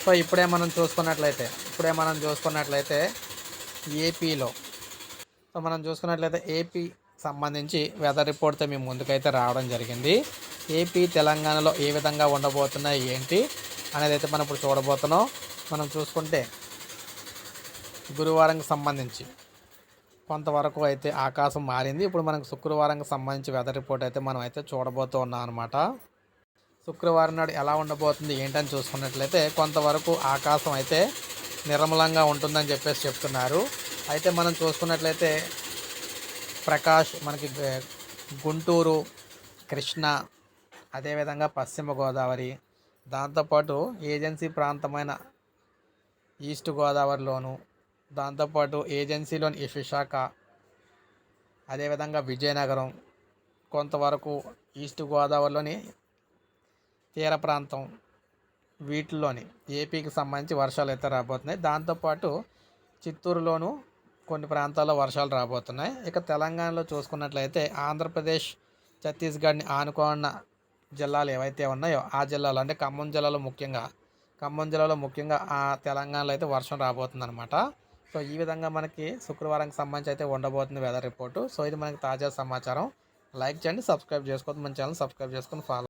So ఇప్పుడే మనం చూసుకున్నట్లయితే ఏపీలో మనం చూసుకున్నట్లయితే ఏపీ సంబంధించి వెదర్ రిపోర్ట్తో మేము ముందుకైతే రావడం జరిగింది. ఏపీ తెలంగాణలో ఏ విధంగా ఉండబోతున్నాయి ఏంటి అనేది అయితే మనం ఇప్పుడు చూడబోతున్నాం. మనం చూసుకుంటే గురువారంకి సంబంధించి కొంతవరకు అయితే ఆకాశం మారింది. ఇప్పుడు మనకు శుక్రవారంకి సంబంధించి వెదర్ రిపోర్ట్ అయితే మనం అయితే చూడబోతూ ఉన్నాం అనమాట. శుక్రవారం నాడు ఎలా ఉండబోతుంది ఏంటని చూసుకున్నట్లయితే కొంతవరకు ఆకాశం అయితే నిర్మలంగా ఉంటుందని చెప్పేసి చెప్తున్నారు. అయితే మనం చూసుకున్నట్లయితే మనకి గుంటూరు, కృష్ణా, అదేవిధంగా పశ్చిమ గోదావరి, దాంతోపాటు ఏజెన్సీ ప్రాంతమైన ఈస్ట్ గోదావరిలోను, దాంతోపాటు ఏజెన్సీలోని ఈ విశాఖ, అదేవిధంగా విజయనగరం, కొంతవరకు ఈస్ట్ గోదావరిలోని తీర ప్రాంతం, వీటిల్లోని ఏపీకి సంబంధించి వర్షాలు అయితే రాబోతున్నాయి. దాంతోపాటు చిత్తూరులోను కొన్ని ప్రాంతాల్లో వర్షాలు రాబోతున్నాయి. ఇక తెలంగాణలో చూసుకున్నట్లయితే ఆంధ్రప్రదేశ్, ఛత్తీస్గఢ్ని ఆనుకున్న జిల్లాలు ఏవైతే ఉన్నాయో ఆ జిల్లాలో అంటే ఖమ్మం జిల్లాలో ముఖ్యంగా ఆ తెలంగాణలో అయితే వర్షం రాబోతుందన్నమాట. సో ఈ విధంగా మనకి శుక్రవారానికి సంబంధించి అయితే ఉండబోతుంది వెదర్ రిపోర్టు. సో ఇది మనకి తాజా సమాచారం. లైక్ చేయండి, సబ్స్క్రైబ్ చేసుకోవద్దు, మన ఛానల్ సబ్స్క్రైబ్ చేసుకొని ఫాలో